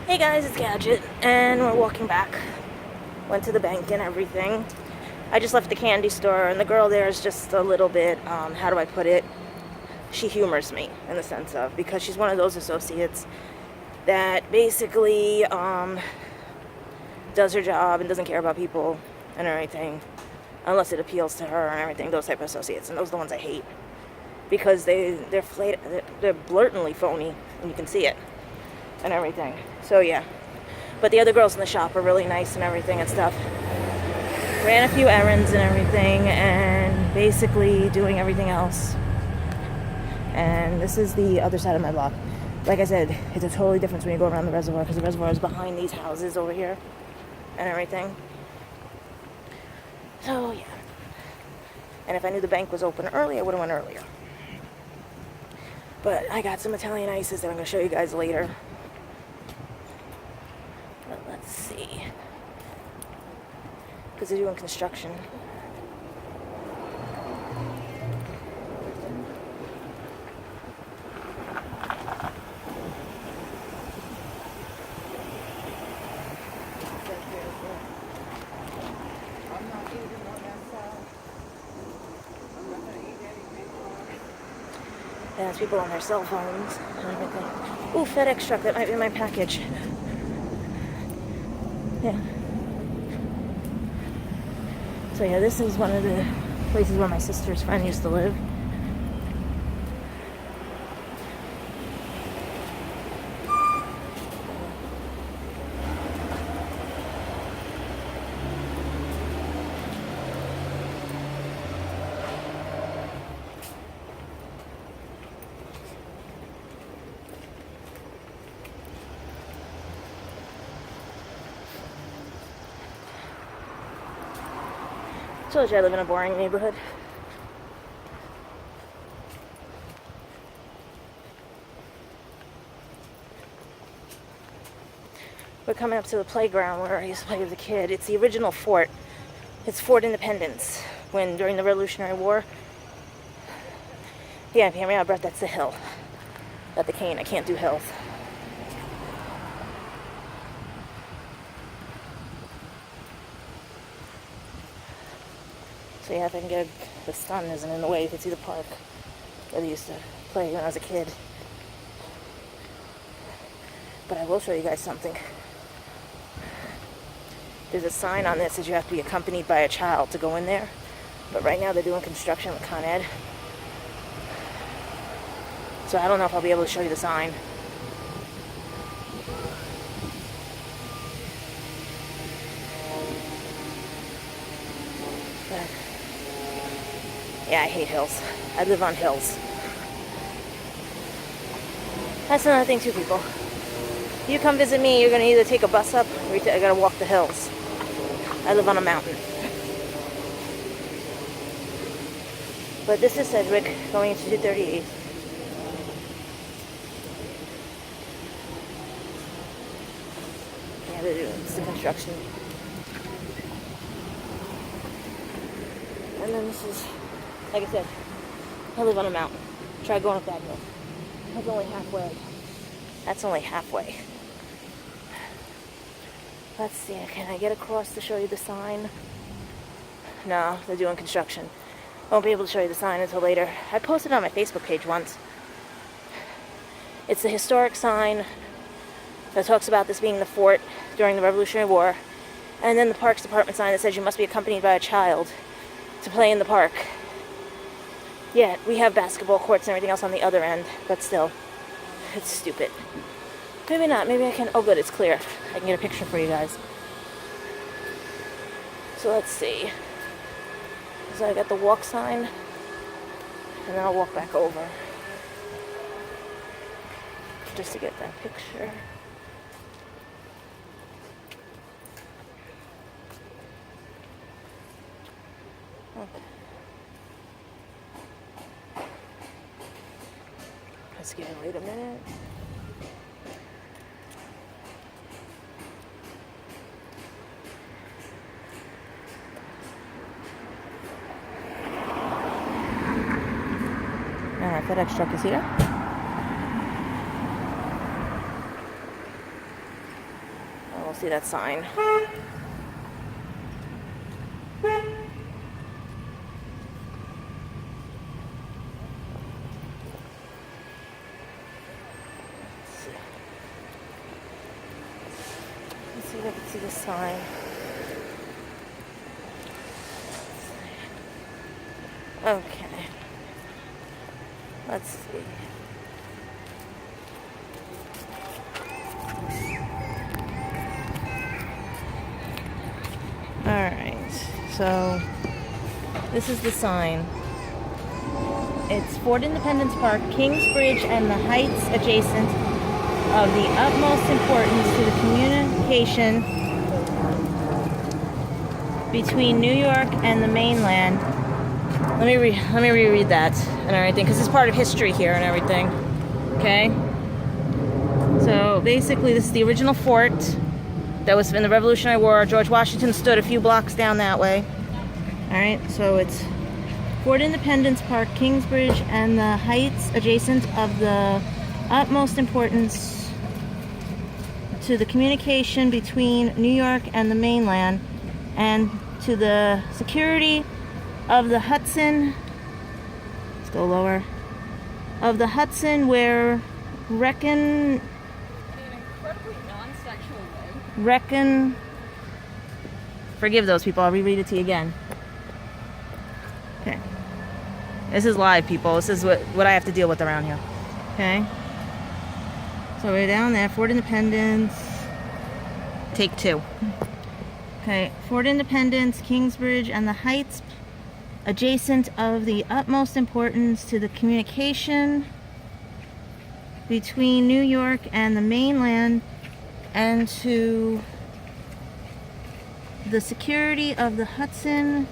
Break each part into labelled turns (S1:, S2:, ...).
S1: Hey guys, it's Gadget, and we're walking back. Went to the bank and everything. I just left the candy store, and the girl there is just a little bit, how do I put it? She humors me in the sense of, because she's one of those associates that basically does her job and doesn't care about people and everything, unless it appeals to her and everything. Those type of associates, and those are the ones I hate because they're blatantly phony, and you can see it and everything. So yeah. But the other girls in the shop are really nice and everything and stuff. Ran a few errands and everything, and basically doing everything else. And this is the other side of my block. Like I said, it's a totally difference when you go around the reservoir, because the reservoir is behind these houses over here and everything. So yeah. And if I knew the bank was open early, I would have went earlier. But I got some Italian ices that I'm going to show you guys later. But let's see. Because they're doing construction. Yeah, there's people on their cell phones and everything. Ooh, FedEx truck, that might be my package. Yeah. So yeah, this is one of the places where my sister's friend used to live. Told you I live in a boring neighborhood. We're coming up to the playground where I used to play as a kid. It's the original fort. It's Fort Independence. When during the Revolutionary War. Yeah, if you hear me out of breath, that's the hill. Not the cane. I can't do hills. So yeah, if I can get the sun isn't in the way, you can see the park where they used to play when I was a kid. But I will show you guys something. There's a sign on this that you have to be accompanied by a child to go in there. But right now they're doing construction with Con Ed. So I don't know if I'll be able to show you the sign. But yeah, I hate hills. I live on hills. That's another thing too, people. You come visit me, you're going to either take a bus up or I got to walk the hills. I live on a mountain. But this is Sedgwick going into 238. Yeah, they're doing some construction. And then this is, like I said, I live on a mountain. Try going up that hill. That's only halfway. That's only halfway. Let's see, can I get across to show you the sign? No, they're doing construction. Won't be able to show you the sign until later. I posted it on my Facebook page once. It's the historic sign that talks about this being the fort during the Revolutionary War. And then the Parks Department sign that says you must be accompanied by a child to play in the park. Yeah, we have basketball courts and everything else on the other end, but still, it's stupid. Maybe not, maybe I can, oh good, it's clear. I can get a picture for you guys. So let's see. So I got the walk sign, and then I'll walk back over. Just to get that picture. Okay. Let's get it, wait a minute. Alright, FedEx truck is here. we'll see that sign. Let's see if I can see the sign. Okay. Let's see. Alright, so this is the sign. It's Fort Independence Park, Kingsbridge, and the heights adjacent of the utmost importance to the communication between New York and the mainland. Let me reread that and everything, because it's part of history here and everything. Okay? So basically, this is the original fort that was in the Revolutionary War. George Washington stood a few blocks down that way. Alright, so it's Fort Independence Park, Kingsbridge, and the heights adjacent of the utmost importance to the communication between New York and the mainland, and to the security of the Hudson. Let's go lower. Of the Hudson, where reckon. Forgive those people. I'll reread it to you again. Okay. This is live, people. This is what I have to deal with around here. Okay. So we're down there. Fort Independence. Take 2. Okay. Fort Independence, Kingsbridge, and the heights adjacent of the utmost importance to the communication between New York and the mainland, and to the security of the Hudson,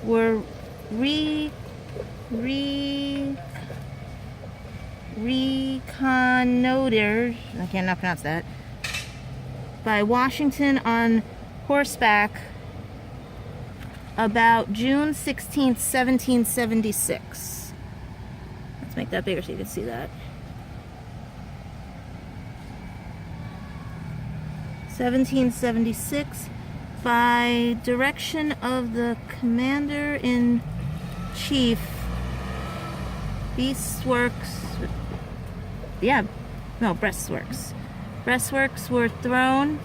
S1: were reconnoitered, I cannot pronounce that, by Washington on horseback about June 16th, 1776. Let's make that bigger so you can see that. 1776, by direction of the Commander-in-Chief, breastworks. Breastworks were thrown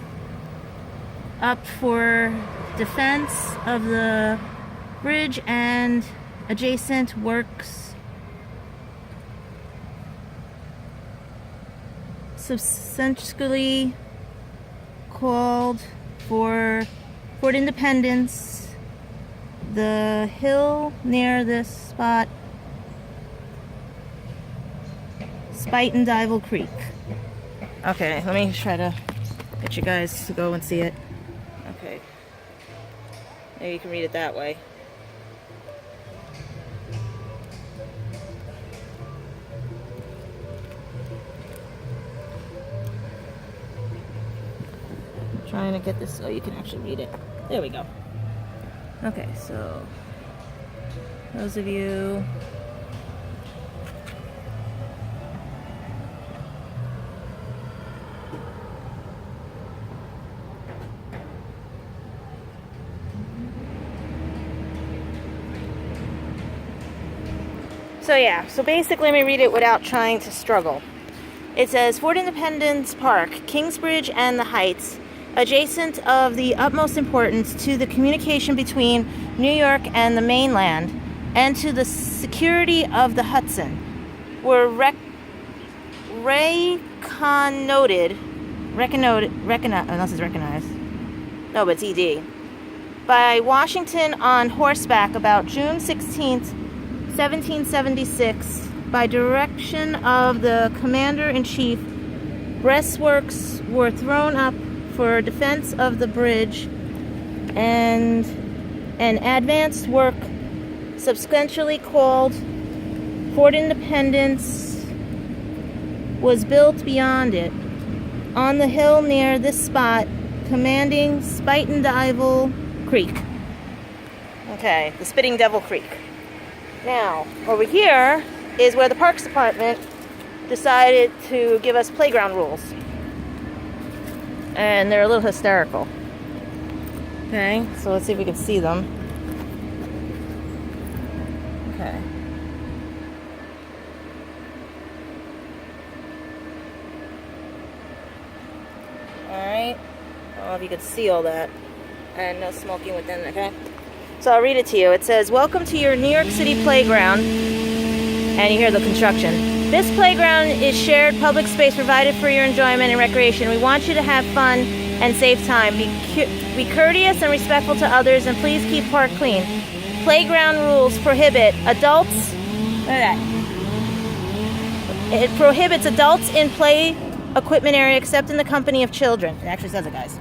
S1: up for defense of the bridge and adjacent works. Subsequently called for Fort Independence. The hill near this spot, Spite and Dival Creek. Okay, let me try to get you guys to go and see it. Okay. Maybe you can read it that way. Trying to get this so you can actually read it. There we go. Okay, so those of you so basically let me read it without trying to struggle. It says Fort Independence Park, Kingsbridge, and the heights adjacent of the utmost importance to the communication between New York and the mainland, and to the security of the Hudson, were recognized, no, but it's ED, by Washington on horseback about June 16th, 1776, by direction of the Commander-in-Chief. Breastworks were thrown up for defense of the bridge, and an advanced work subsequently called Fort Independence was built beyond it, on the hill near this spot, commanding Spite and Dival Creek. Okay, the Spitting Devil Creek. Now, over here is where the Parks Department decided to give us playground rules. and they're a little hysterical. Okay, so let's see if we can see them. Okay. Alright. I don't know if you can see all that. And no smoking within, okay? So I'll read it to you. It says, "Welcome to your New York City playground." And you hear the construction. "This playground is shared public space provided for your enjoyment and recreation. We want you to have fun and save time. Be courteous and respectful to others, and please keep park clean. Playground rules prohibit adults..." Look at that. "It prohibits adults in play equipment area except in the company of children." It actually says it, guys.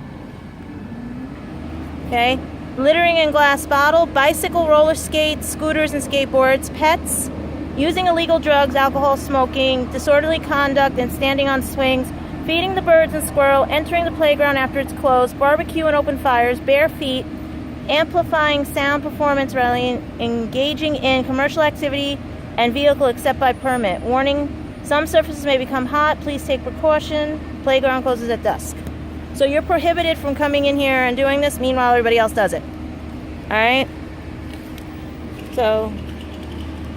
S1: Okay? "Littering in glass bottle, bicycle, roller skates, scooters, and skateboards, pets, using illegal drugs, alcohol, smoking, disorderly conduct, and standing on swings, feeding the birds and squirrel, entering the playground after it's closed, barbecue and open fires, bare feet, amplifying sound performance, rallying, engaging in commercial activity and vehicle except by permit. Warning, some surfaces may become hot. Please take precaution. Playground closes at dusk." So you're prohibited from coming in here and doing this, meanwhile everybody else does it. Alright? So,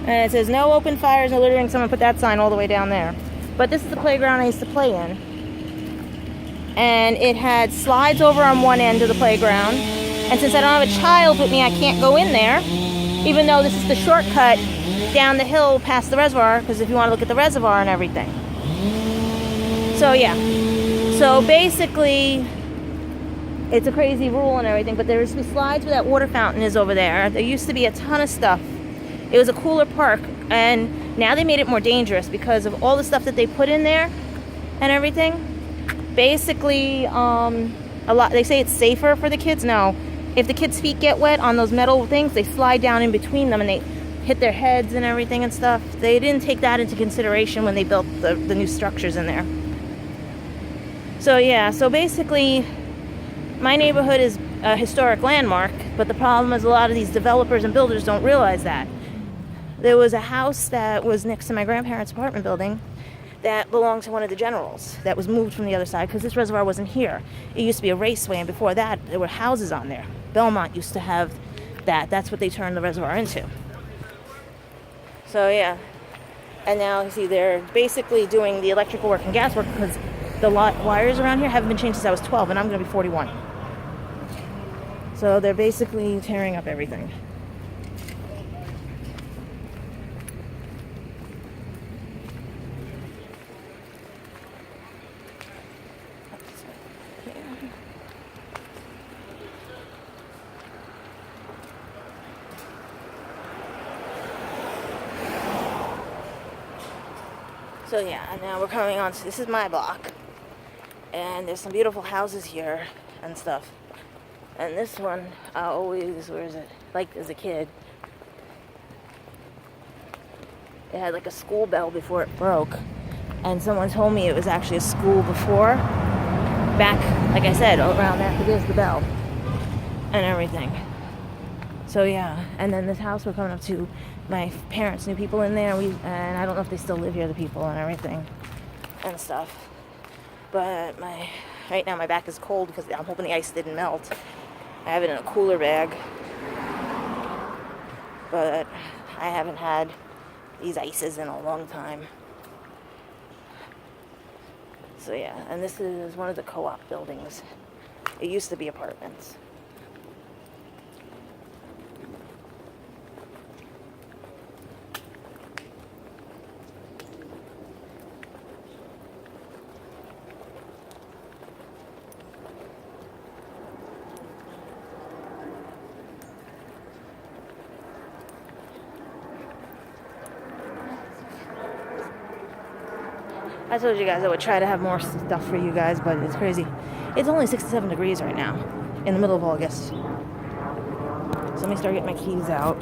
S1: and it says no open fires, no littering. Someone put that sign all the way down there. But this is the playground I used to play in. And it had slides over on one end of the playground. And since I don't have a child with me, I can't go in there. Even though this is the shortcut down the hill past the reservoir, because if you want to look at the reservoir and everything. So yeah. So basically, it's a crazy rule and everything, but there used to be slides where that water fountain is over there. There used to be a ton of stuff. It was a cooler park, and now they made it more dangerous because of all the stuff that they put in there and everything. Basically, they say it's safer for the kids. No. If the kids' feet get wet on those metal things, they slide down in between them and they hit their heads and everything and stuff. They didn't take that into consideration when they built the new structures in there. So yeah, so basically, my neighborhood is a historic landmark, but the problem is a lot of these developers and builders don't realize that. There was a house that was next to my grandparents' apartment building that belonged to one of the generals that was moved from the other side because this reservoir wasn't here. It used to be a raceway, and before that, there were houses on there. Belmont used to have that. That's what they turned the reservoir into. So yeah, and now you see they're basically doing the electrical work and gas work because the wires around here haven't been changed since I was 12, and I'm going to be 41. So they're basically tearing up everything. So yeah, and now we're coming on to, this is my block. And there's some beautiful houses here and stuff. And this one, I always, where is it? Like as a kid. It had like a school bell before it broke. And someone told me it was actually a school before. Back, like I said, around after there's the bell. And everything. So yeah, and then this house we're coming up to, my parents knew people in there, and I don't know if they still live here, the people and everything and stuff. But right now my back is cold because I'm hoping the ice didn't melt. I have it in a cooler bag. But I haven't had these ices in a long time. So yeah, and this is one of the co-op buildings. It used to be apartments. I told you guys I would try to have more stuff for you guys, but it's crazy. It's only 67 degrees right now, in the middle of August. So let me start getting my keys out,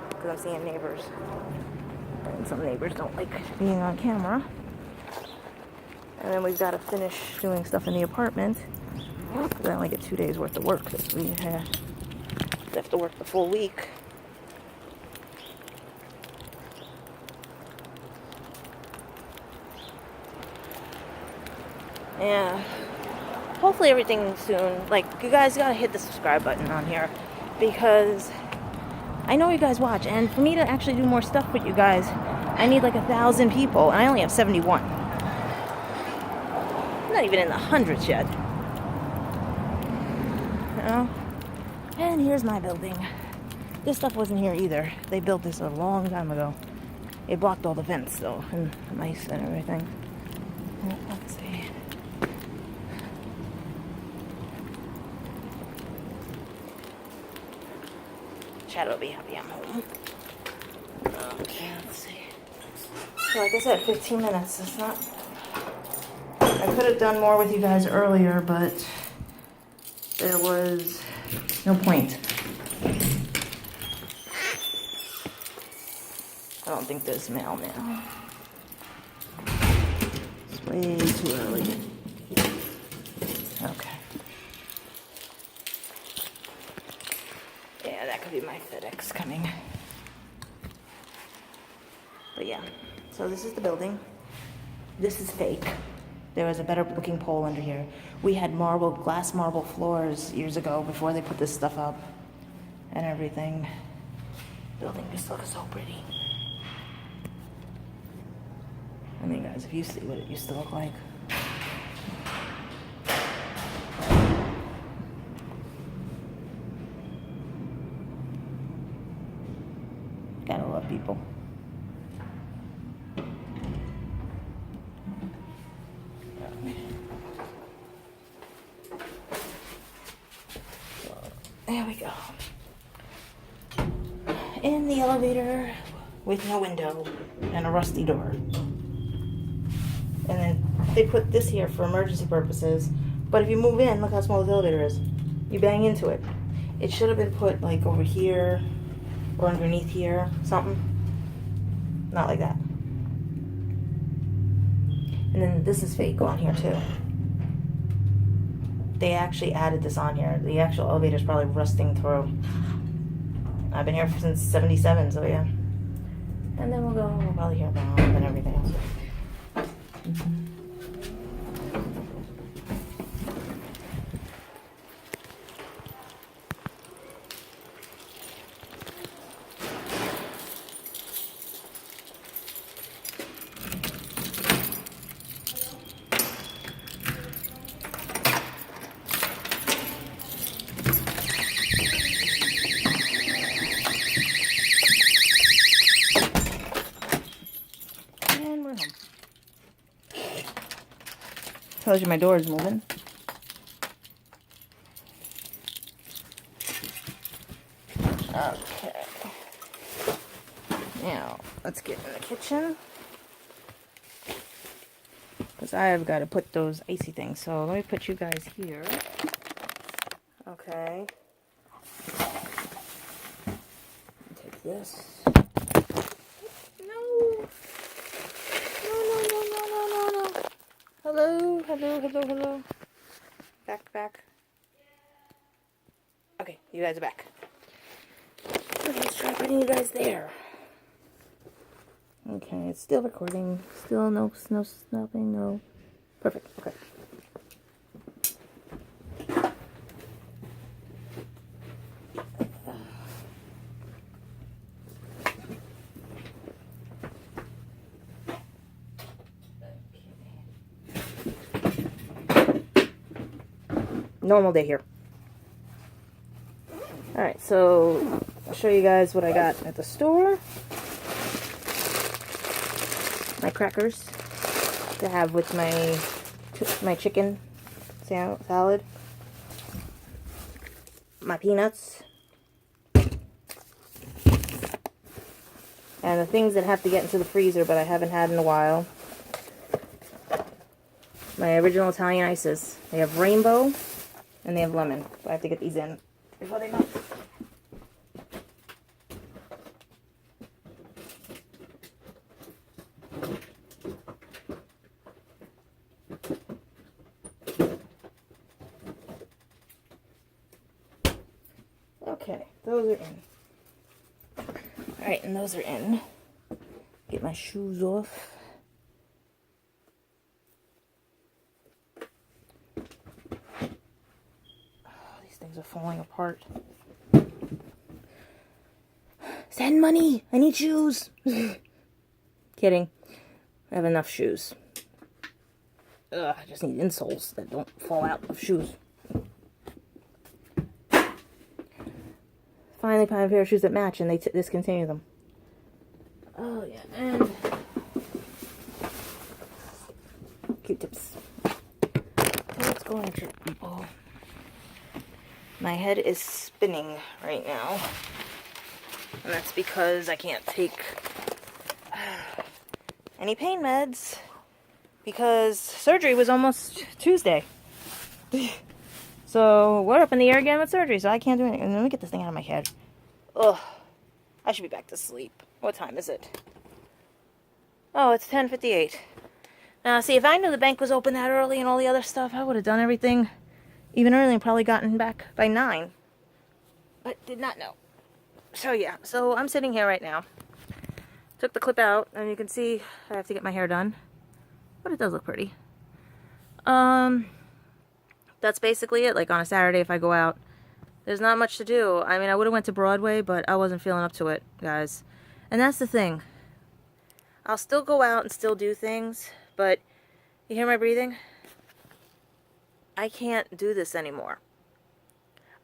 S1: because I'm seeing neighbors. And some neighbors don't like being on camera. And then we've got to finish doing stuff in the apartment, because I only get 2 days worth of work this week. I have to work the full week. Yeah. hopefully everything soon. Like, you guys gotta hit the subscribe button on here, because I know you guys watch, and for me to actually do more stuff with you guys, I need like 1,000 people, and I only have 71. I'm not even in the hundreds yet. You know? And here's my building. This stuff wasn't here either. They built this a long time ago. It blocked all the vents though, and mice and everything. Let's see. Chad will be happy I'm home. Okay, let's see. So like I said, 15 minutes. It's not... I could have done more with you guys earlier, but there was no point. I don't think there's mail now. It's way too early. Okay. Yeah, that could be my FedEx coming. But yeah, so this is the building. This is fake. There was a better looking pole under here. We had glass marble floors years ago before they put this stuff up and everything. Building just looks so pretty. I mean, guys, if you see what it used to look like. Gotta love people. There we go. In the elevator with no window and a rusty door. And then they put this here for emergency purposes. But if you move in, look how small the elevator is. You bang into it. It should have been put like over here or underneath here, something. Not like that. And then this is fake on here too. They actually added this on here. The actual elevator is probably rusting through. I've been here since 77, so yeah. And then we'll probably hear about and everything else. Tells you my door is moving. Okay. Now, let's get in the kitchen. Because I have got to put those icy things. So let me put you guys here. Okay. Take this. No. No. Hello. Back. Okay, you guys are back. Okay, let's try putting you guys there. Okay, it's still recording. Still no snapping, no. Perfect, okay. Normal day here. Alright, so I'll show you guys what I got at the store. My crackers to have with my chicken salad. My peanuts. And the things that have to get into the freezer but I haven't had in a while. My original Italian ices. They have rainbow. And they have lemon. So I have to get these in before they melt. Okay, those are in. Alright, and those are in. Get my shoes off. Things are falling apart. Send money! I need shoes! Kidding. I have enough shoes. Ugh, I just need insoles that don't fall out of shoes. Finally find a pair of shoes that match and they discontinue them. Oh yeah, and Q-tips. What's going on, people? My head is spinning right now. And that's because I can't take any pain meds. Because surgery was almost Tuesday. So we're up in the air again with surgery, so I can't do anything. Let me get this thing out of my head. Ugh. I should be back to sleep. What time is it? Oh, it's 10:58. Now, see, if I knew the bank was open that early and all the other stuff, I would have done everything even early and probably gotten back by 9. But did not know. So, yeah. So, I'm sitting here right now. Took the clip out, and you can see I have to get my hair done. But it does look pretty. That's basically it. Like, on a Saturday, if I go out, there's not much to do. I mean, I would have went to Broadway, but I wasn't feeling up to it, guys. And that's the thing. I'll still go out and still do things, but you hear my breathing? I can't do this anymore.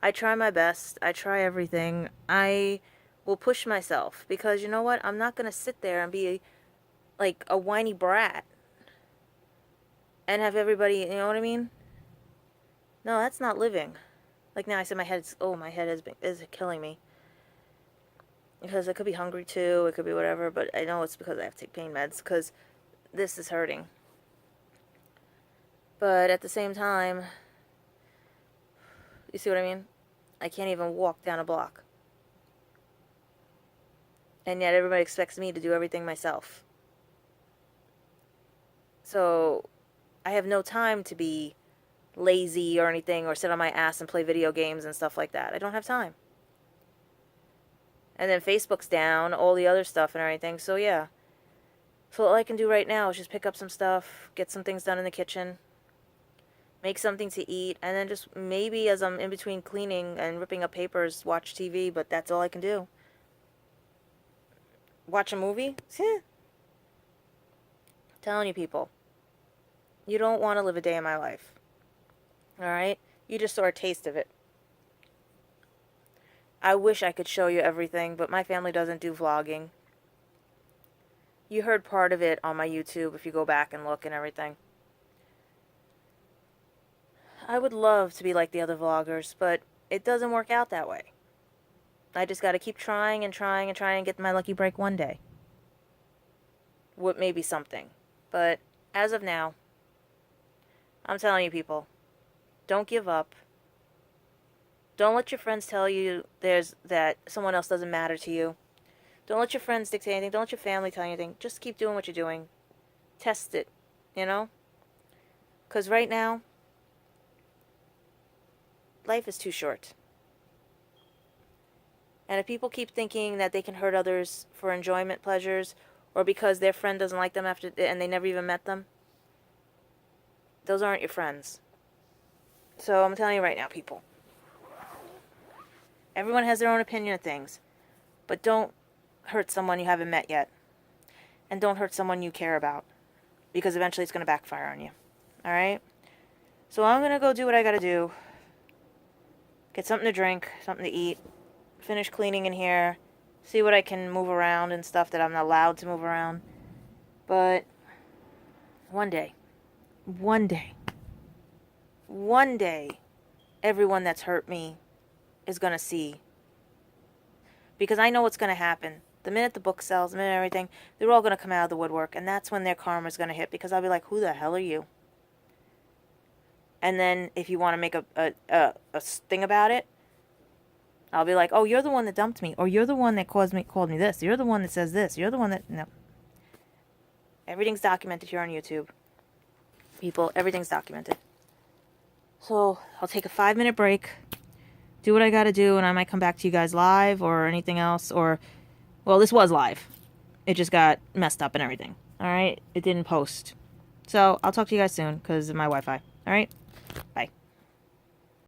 S1: I try my best. I try everything. I will push myself because you know what? I'm not going to sit there and be like a whiny brat and have everybody, you know what I mean? No, that's not living. Like now I said my head is killing me. Because I could be hungry too, it could be whatever, but I know it's because I have to take pain meds because this is hurting. But at the same time, you see what I mean? I can't even walk down a block. And yet everybody expects me to do everything myself. So I have no time to be lazy or anything or sit on my ass and play video games and stuff like that. I don't have time. And then Facebook's down, all the other stuff and everything. So yeah. So all I can do right now is just pick up some stuff, get some things done in the kitchen, make something to eat, and then just maybe as I'm in between cleaning and ripping up papers, watch TV, but that's all I can do. Watch a movie? Telling you people, you don't want to live a day in my life. Alright? You just saw a taste of it. I wish I could show you everything, but my family doesn't do vlogging. You heard part of it on my YouTube if you go back and look and everything. I would love to be like the other vloggers, but it doesn't work out that way. I just got to keep trying and trying and trying and get my lucky break one day. What may be something. But as of now, I'm telling you people, don't give up. Don't let your friends tell you that someone else doesn't matter to you. Don't let your friends dictate anything. Don't let your family tell you anything. Just keep doing what you're doing. Test it, you know? Because right now, life is too short. And if people keep thinking that they can hurt others for enjoyment, pleasures, or because their friend doesn't like them and they never even met them, those aren't your friends. So I'm telling you right now, people. Everyone has their own opinion of things. But don't hurt someone you haven't met yet. And don't hurt someone you care about. Because eventually it's going to backfire on you. Alright? So I'm going to go do what I got to do. Get something to drink, something to eat. Finish cleaning in here. See what I can move around and stuff that I'm not allowed to move around. But one day, everyone that's hurt me is going to see. Because I know what's going to happen. The minute the book sells, the minute everything, they're all going to come out of the woodwork. And that's when their karma's going to hit. Because I'll be like, who the hell are you? And then if you want to make a thing about it, I'll be like, oh, you're the one that dumped me. Or you're the one that called me this. You're the one that says this. You're the one that... No. Everything's documented here on YouTube. People, everything's documented. So I'll take a 5-minute break. Do what I gotta do, and I might come back to you guys live or anything else. Or, well, this was live. It just got messed up and everything. Alright? It didn't post. So I'll talk to you guys soon because of my Wi-Fi. Alright? Bye.